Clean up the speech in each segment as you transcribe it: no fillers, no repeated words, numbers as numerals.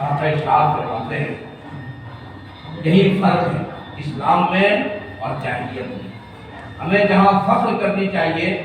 آپ ارشاد فرماتے ہیں یہی فرق ہے اسلام میں اور جاہلیت میں. ہمیں جہاں فخر کرنی چاہیے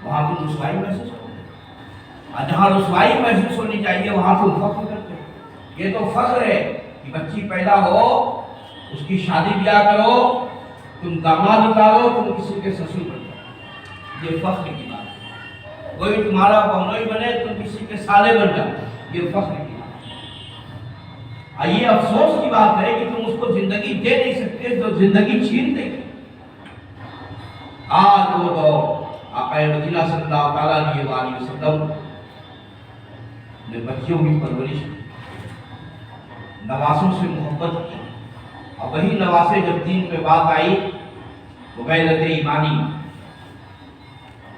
وہاں تم رسوائی محسوس کرتے ہو، اور جہاں رسوائی محسوس ہونی چاہیے وہاں تم فخر کرتے ہو. یہ تو فخر ہے کہ بچی پیدا ہو، اس کی شادی بیاہ کرو، تم داماد اتارو، تم کسی کے سسر بن جاؤ، یہ فخر کی بات ہے. کوئی تمہارا بہنوئی بنے، تم کسی کے سالے بن جاؤ، یہ فخر کی بات ہے. یہ افسوس کی بات ہے کہ تم اس کو زندگی دے نہیں سکتے جو زندگی چھین دے گی. آج وہ دور آقا مدینہ صلی اللہ تعالیٰ علیہ وآلہ وسلم نے بچیوں کی پرورش کی، نواسوں سے محبت کی، اور وہی نواسے جب دین پہ بات آئی تو غیرت ایمانی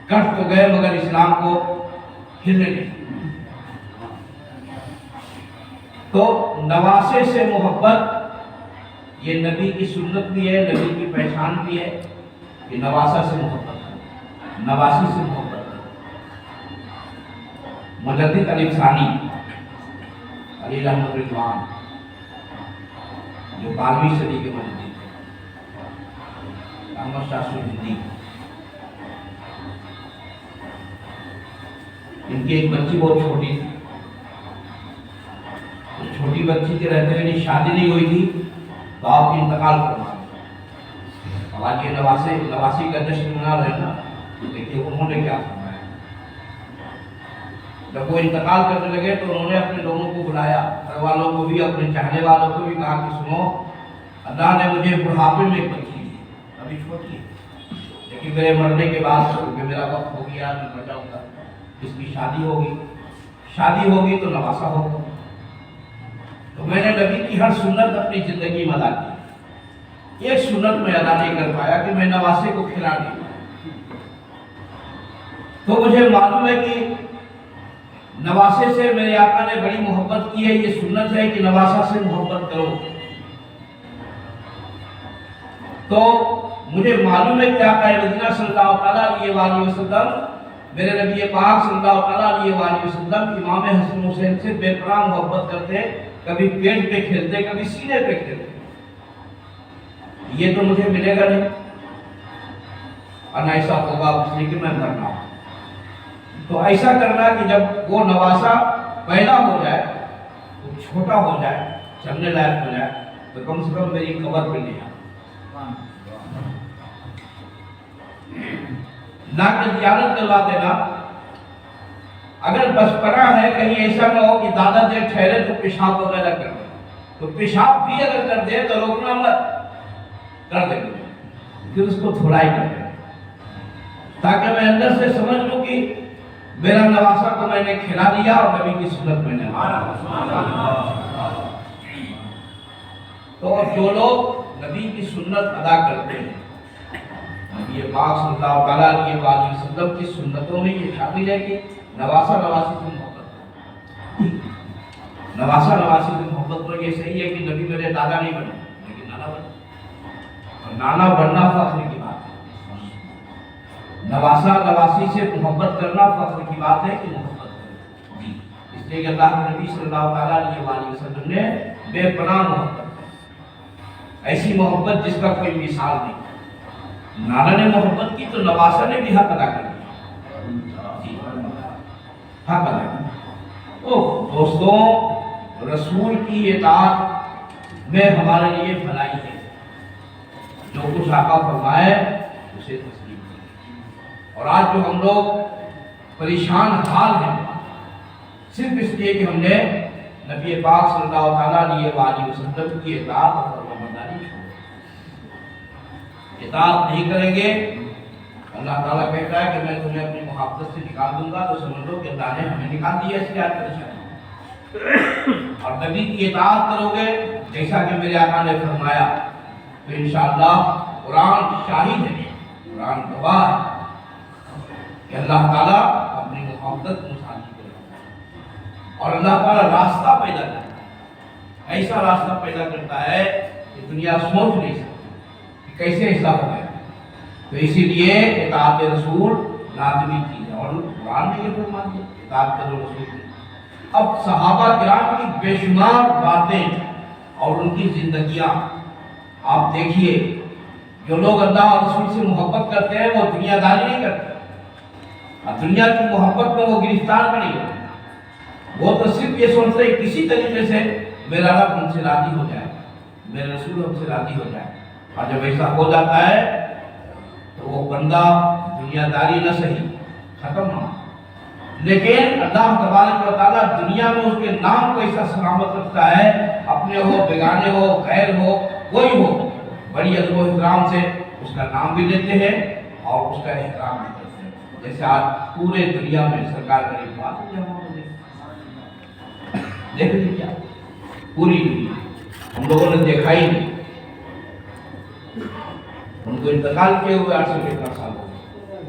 کٹ تو گئے مگر اسلام کو ہلنے نہیں. تو نواسے سے محبت یہ نبی کی سنت بھی ہے، نبی کی پہچان بھی ہے کہ نواسہ سے محبت ہے، نواسی سے محبت ہے. مجدد علی ثانی علی رحمت رضوان جو 12ویں صدی کے مجدد تھے، احمد شاہ ہندی، ان کی ایک بچی بہت چھوٹی تھی. چھوٹی بچی کے رہتے ہوئے شادی نہیں ہوئی تھی تو آپ کی انتقال فرما دیا. اب آج یہ نواسی کا جشن منا رہے نا، دیکھیے انہوں نے کیا فرمایا. جب وہ انتقال کرنے لگے تو انہوں نے اپنے لوگوں کو بلایا، گھر والوں کو بھی، اپنے چاہنے والوں کو بھی کہا کہ سنو، اللہ نے مجھے بڑھاپے میں ایک بچی دی، ابھی چھوٹی ہے، لیکن میرے مرنے کے بعد کیونکہ میرا وقت ہو گیا، میں مر جاؤں گا، اس کی شادی ہوگی تو نواسا ہوگا. تو میں نے نبی کی ہر سنت اپنی زندگی میں ادا کی. ایک سنت میں ادا نہیں کر پایا کہ میں نواسے کو کھلا دوں. تو مجھے معلوم ہے کہ نواسے سے میرے آقا نے بڑی محبت کی ہے. یہ سنت ہے کہ نواسا سے محبت کرو. تو مجھے معلوم ہے کہ آقا مدینہ صلی اللہ تعالیٰ علیہ وآلہ وسلم، میرے نبی پاک صلی اللہ تعالیٰ علیہ وآلہ وسلم امام حسن حسین سے بے پناہ محبت کرتے، کبھی پیٹ پہ کھیلتے، کبھی سینے پہ کھیلتے. یہ تو مجھے ملے گا نہیں، اور نہ ایسا ہوگا اس لیے کہ میں مرنا ہوں. تو ایسا کرنا کہ جب وہ نواسا پیدا ہو جائے، وہ چھوٹا ہو جائے، چلنے لائق ہو جائے، تو کم سے کم میری قبر پہ لے آ. نہ کہ زیارت کروا دینا. اگر بچپنا ہے، کہیں ایسا نہ ہو کہ دادا دیر ٹھہرے تو پیشاب وغیرہ کر دے، تو پیشاب بھی اگر کر دے تو روکنا مت، کر دے پھر اس کو تھوڑا ہی کر دے، تاکہ میں اندر سے سمجھ لوں کہ میرا نواسا کو میں نے کھلا دیا اور نبی کی سنت میں نے. تو جو لوگ نبی کی سنت ادا کرتے ہیں، نبی پاک صلی اللہ تعالیٰ علیہ وآلہ وسلم کی سنتوں میں یہ شامل ہے کہ نواسا نواسی سے محبت. نواسا نواسی سے محبت تو یہ صحیح ہے کہ نبی میرے دادا نہیں بنے لیکن نانا بنے، اور نانا بننا فخر کی بات ہے. نواسا نواسی سے محبت کرنا فخر کی بات ہے کہ محبت کرنا. اس لیے کہ اللہ کے نبی صلی اللہ تعالیٰ علیہ وآلہ وسلم نے بے پناہ محبت، ایسی محبت جس کا کوئی مثال نہیں. نانا نے محبت کی تو نواسا نے بھی حق ادا کر دیا، حق ادا کر. تو دوستوں، رسول کی اطاعت میں ہمارے لیے بھلائی ہے. جو کچھ آقا فرمائے اسے تسلیم کریں. اور آج جو ہم لوگ پریشان حال ہیں صرف اس لیے کہ ہم نے نبی پاک صلی اللہ تعالیٰ علیہ وآلہ وسلم کی اطاعت اور فرمانبرداری چھوڑ. اطاعت نہیں کریں گے، اللہ تعالیٰ کہتا ہے کہ میں تمہیں اپنی محافظت سے نکال دوں گا، تو سمجھ لو کہ اللہ نے ہمیں نکال دیا اس کی پریشانی. اور نبی کی اطاعت کرو گے جیسا کہ میرے آقا نے فرمایا تو انشاءاللہ قرآن شاہد ہے، قرآن گواہ ہے کہ اللہ تعالیٰ اپنی محافظت مساعد کرے گا. اور اللہ تعالیٰ راستہ پیدا کرتا ہے، ایسا راستہ پیدا کرتا ہے کہ دنیا سوچ نہیں سکتی کہ کیسے ایسا ہو گیا. تو اسی لیے اطاعت رسول لازمی چیز ہے. اور قرآن نے یہ فرما دیا اطاعت کرو رسول کی. اب صحابہ کرام کی بے شمار باتیں اور ان کی زندگیاں آپ دیکھیے. جو لوگ اللہ اور رسول سے محبت کرتے ہیں وہ دنیا داری نہیں کرتے. دنیا کی محبت میں وہ گرفتار نہیں ہوتے. وہ تو صرف یہ سوچتے ہیں کسی طریقے سے میرا رب ہم سے راضی ہو جائے, میرے رسول ہم سے راضی ہو جائے. اور جب ایسا ہو جاتا ہے تو وہ بندہ دنیا داری نہ صحیح ختم نہ, لیکن اللہ تبارک و تعالیٰ دنیا میں اس کے نام کو ایسا سلامت رکھتا ہے, اپنے ہو بیگانے ہو غیر ہو کوئی ہو, بڑی ادب و احترام سے اس کا نام بھی لیتے ہیں اور اس کا احترام بھی کرتے ہیں. جیسے آج پورے دنیا میں سرکار کا ایک بات دیکھ لی کیا پوری دنیا ہم لوگوں نے دیکھا ہی نہیں. ان کو انتقال کیے ہوئے 8 سے کتنا سال ہو گئے,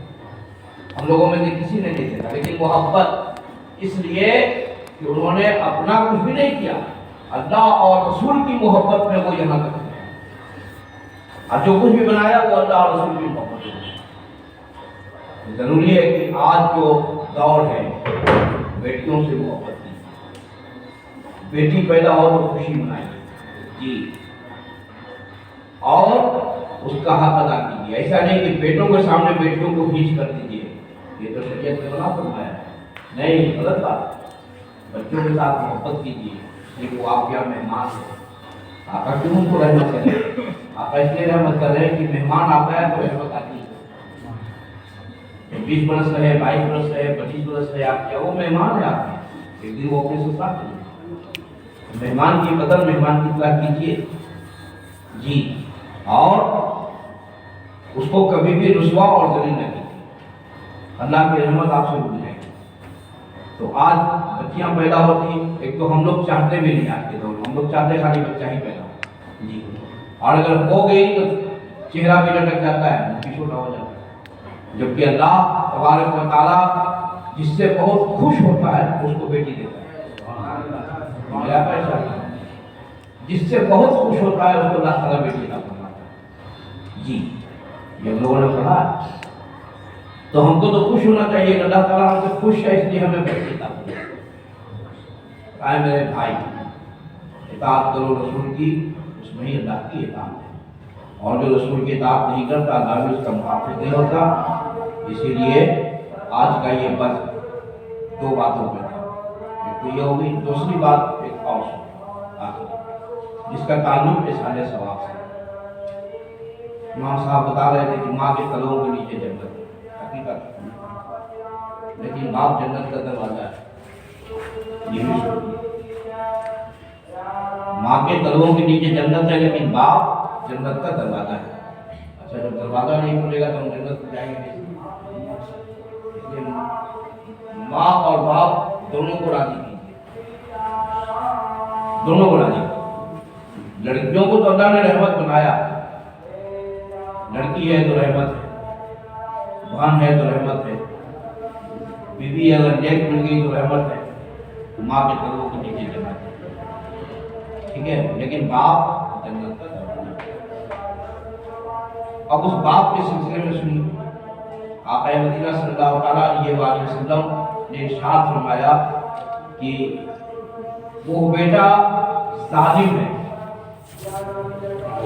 ہم لوگوں میں سے کسی نے نہیں دیکھا. لیکن محبت اس لیے کہ انہوں نے اپنا کچھ بھی نہیں کیا, اللہ اور رسول کی محبت میں وہ یہاں تک ہے. اور جو کچھ بھی بنایا وہ اللہ اور رسول کی محبت ہے. ضروری ہے کہ آج جو دور ہے بیٹیوں سے محبت کی, بیٹی پیدا ہو تو خوشی منائے جی, اور اس کا حق ادا کیجیے. ایسا نہیں کہ بیٹوں کے سامنے بیٹیوں کو ہیچ کر دیجیے, یہ تو شریعت نے منع فرمایا ہے. نہیں, غلط بات. بچوں کے ساتھ محبت کیجیے, لیکن وہ آپ کے یہاں مہمان ہے. آقا کیوں ان کو رحمت کریں؟ آقا اس لیے رحمت کر رہے ہیں کہ مہمان آتا ہے تو رحمت آتی ہے. 20 برس رہے, 22 برس رہے, 25 برس رہے آپ کیا, وہ مہمان ہے آپ کے. ایک دن وہ اپنے سے ساتھ کریں. مہمان کی قدر, مہمان کی اطلاع کیجیے جی, اور اس کو کبھی بھی رسوا اور ذلیل نہ کیجیے. اللہ کی رحمت آپ سے رک جائے گی. تو آج بچیاں پیدا ہوتی ہیں, ایک تو ہم لوگ چاہتے بھی نہیں آج کے دور میں, ہم لوگ چاہتے خالی بچہ ہی پیدا ہو جی, اور اگر ہو گئی تو چہرہ بھی لٹک جاتا ہے, منہ بھی چھوٹا ہو جاتا ہے. جبکہ اللہ تبارک و تعالیٰ جس سے بہت خوش ہوتا ہے اس کو بیٹی دیتا ہے. جس سے بہت خوش ہوتا ہے اس کو اللہ تعالیٰ بیٹی عطا فرماتا ہے جی. یہ لوگوں نے پڑھا, تو ہم کو تو خوش ہونا چاہیے کہ اللہ تعالیٰ ہم سے خوش ہے, اس لیے ہمیں بیٹی عطا فرماتا ہے. آئے میرے بھائی, اطاعت کرو رسول کی, اس میں ہی اللہ کی اطاعت ہے. اور جو رسول کی اطاعت نہیں کرتا اللہ بھی اس کا محافظ نہیں ہوتا. اسی لیے آج کا یہ بس 2 باتوں پہ تھا. ایک تو یہ ہوگی, دوسری بات ایک اور جس کا تعلق اصحاب ثواب سے. امام صاحب بتا رہے تھے کہ ماں کے قدموں کے نیچے جنت ہے, حقیقت, لیکن باپ جنت کا دروازہ ہے. یہ بھی سنیے, ماں کے قدموں کے نیچے جنت ہے لیکن باپ جنت کا دروازہ ہے. اچھا, جب دروازہ نہیں کھلے گا تو ہم جنت میں جائیں گے. ماں اور باپ دونوں کو راضی کیجیے, دونوں کو راضی. لڑکیوں کو تو اللہ نے رحمت بنایا, لڑکی ہے تو رحمت ہے, بہن ہے تو رحمت ہے, بیوی اگر نیک مل گئی تو رحمت ہے, ماں کے قدموں کے نیچے جنت ہے. ٹھیک ہے, لیکن باپ جنت کا دروازہ. اب اس باپ کے سلسلے میں سنیے, آقا مدینہ صلی اللہ تعالیٰ علیہ وسلم نے ارشاد فرمایا کہ وہ بیٹا ظالم ہے,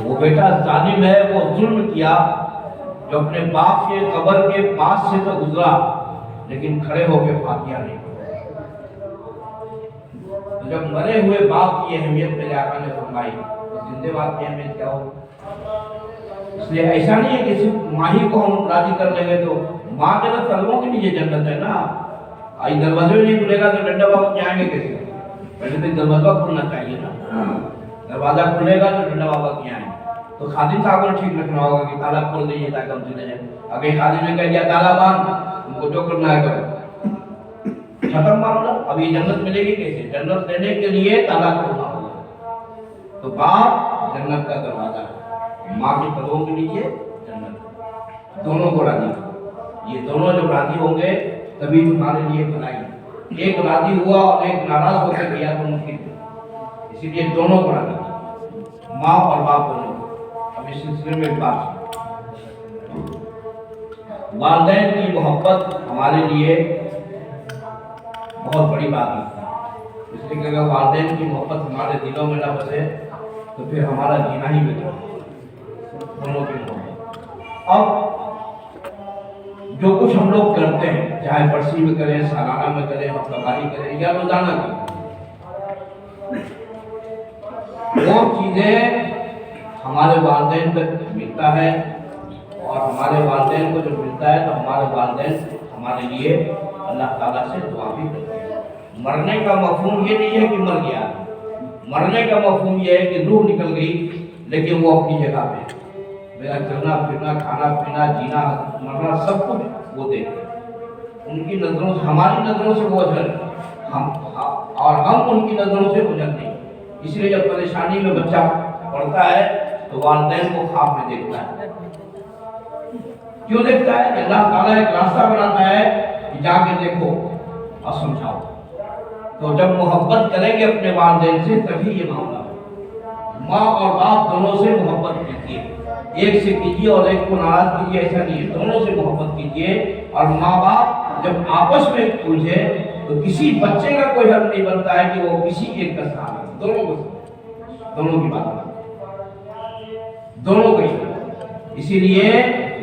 وہ بیٹا ظالم ہے, وہ ظلم کیا جو اپنے باپ کے قبر کے پاس سے تو گزرا لیکن کھڑے ہو کے فاتحہ نہیں پڑھا. تو جب مرے ہوئے باپ کی اہمیت میرے آقا نے فرمائی تو زندے باپ کی اہمیت کیا ہو. اس لیے ایسا نہیں ہے کہ صرف ماں ہی کو ہم راضی کر لیں گے تو ماں کے تو قدموں کے نیچے جنت ہے نا. آئی دروازے نہیں کھلے گا تو ڈنڈا بابا جائیں گے کیسے؟ پہلے تو دروازہ کھلنا چاہیے نا. دروازہ کھلے گا تو ڈنڈا بابا کی آئیں گے. تو خادم صاحب کو ٹھیک رکھنا ہوگا کہ تالا کھول دیجیے تاکہ ہم چلے جائیں. اگر خادم نے کہہ دیا تالا باندھ, ان کو جو کرنا ہے کرو, ختم معاملہ. اب یہ جنت ملے گی کیسے؟ جنت لینے کے لیے تالا کھولنا ہوگا. تو باپ جنت کا دروازہ ہے, ماں کے قدموں کے نیچے جنت. دونوں کو راضی کرو. یہ دونوں جب راضی ہوں گے تبھی تمہارے لیے بھلائی. ایک راضی ہوا اور ایک ناراض ہو کے گیا تو ممکن ہے. اسی لیے دونوں کو راضی کرو, ماں اور باپ دونوں. اب اس سلسلے میں بات, والدین کی محبت ہمارے لیے بہت بڑی بات ہے. اس لیے کہ اگر والدین کی محبت ہمارے دلوں میں نہ بسے تو پھر ہمارا جینا ہی بیکار ہے۔ دونوں کی محبت۔ اب جو کچھ ہم لوگ کرتے ہیں، چاہے برسی میں کریں، سالانہ میں کریں، ہفتہ کریں یا روزانہ کریں، وہ چیزیں ہمارے والدین تک ملتا ہے، اور ہمارے والدین کو جب ملتا ہے تو ہمارے والدین ہمارے لیے اللہ تعالیٰ سے دعا بھی کرتے ہیں۔ مرنے کا مفہوم یہ نہیں ہے کہ مر گیا، مرنے کا مفہوم یہ ہے کہ روح نکل گئی لیکن وہ اپنی جگہ پہ، میرا چلنا پھرنا، کھانا پینا، جینا مرنا سب کچھ وہ دیکھتے ہیں۔ ان کی نظروں سے، ہماری نظروں سے وہ اجر ہم، اور ہم ان کی نظروں سے اجر نہیں۔ اس لیے جب پریشانی میں بچہ پڑتا ہے تو والدین کو خواب میں دیکھتا ہے۔ کیوں دیکھتا ہے؟ کہ اللہ تعالیٰ ایک راستہ بناتا ہے کہ جا کے دیکھو اور سمجھاؤ۔ تو جب محبت کریں گے اپنے والدین سے تبھی یہ معاملہ ہے۔ ماں اور باپ دونوں سے محبت کیجیے، ایک سے کیجیے اور ایک کو ناراض کیجیے، ایسا نہیں ہے، دونوں سے محبت کیجیے۔ اور ماں باپ جب آپس میں الجھے تو کسی بچے کا کوئی حق نہیں بنتا ہے کہ وہ کسی ایک کا سہارا، دونوں کی بات دونوں کی۔ اسی لیے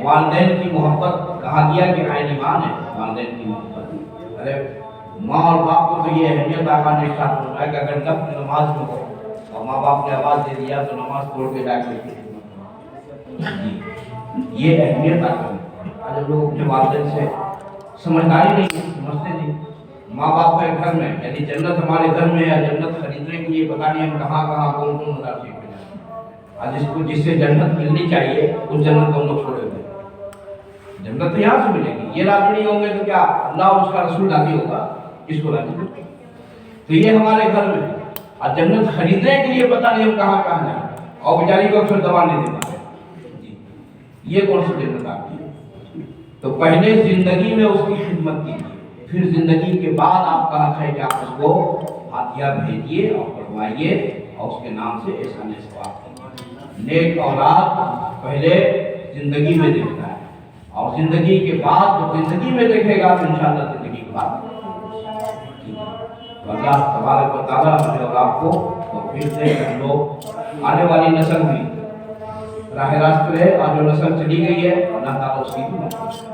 والدین کی محبت کہا گیا کہ عین ایمان ہے والدین کی محبت۔ ارے ماں اور باپ کو تو یہ اہمیت آقا نے ارشاد فرمایا کہ اگر نفل نماز میں ہو اور ماں باپ نے آواز دے دیا تو نماز توڑ کے جا کے یہ اہمیت آقا نے۔ آج لوگ اپنے والدین سے سمجھداری نہیں سمجھتے تھے۔ ماں باپ کے گھر میں، یعنی جنت ہمارے گھر میں ہے، جنت خریدنے کے لیے پتہ نہیں ہم کہاں کہاں کون کون مدار سے آج جس سے جنت ملنی چاہیے اس جنت کو ہم لوگ چھوڑے ہوئے۔ جنت تو یہاں سے ملے گی، یہ راضی نہیں ہوں گے تو کیا اللہ اور اس کا رسول راضی ہوگا؟ اس کو راضی ہوگا۔ تو یہ ہمارے گھر میں، اور جنت خریدنے کے لیے پتہ نہیں ہم کہاں کہاں جائیں، اور بیچاری کو اکثر دوا نہیں دے پاتے۔ یہ کون سی جنت آتی ہے؟ تو پہلے زندگی میں اس کی خدمت کیجیے، پھر زندگی کے بعد آپ کا حق ہے کہ آپ اس کو ہاتھیہ بھیجیے اور پڑھوائیے اور اس کے نام سے احسان ثواب کیجیے۔ نیک اولاد پہلے زندگی میں دیکھتا ہے، اور زندگی کے بعد جب زندگی میں دیکھے گا تو انشاءاللہ زندگی کے بعد اللہ تبارک و تعالیٰ ہمیں اور آپ کو توفیق دے کہ ہم لوگ آنے والی نسل بھی راہ راست رہے، اور جو نسل چلی گئی ہے اللہ تعالیٰ اس کی بھی مدد کرے۔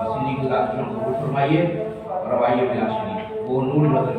بس انہی گزارشوں کو قبول فرمائیے اور روائیے میرا شریف وہ نور بدل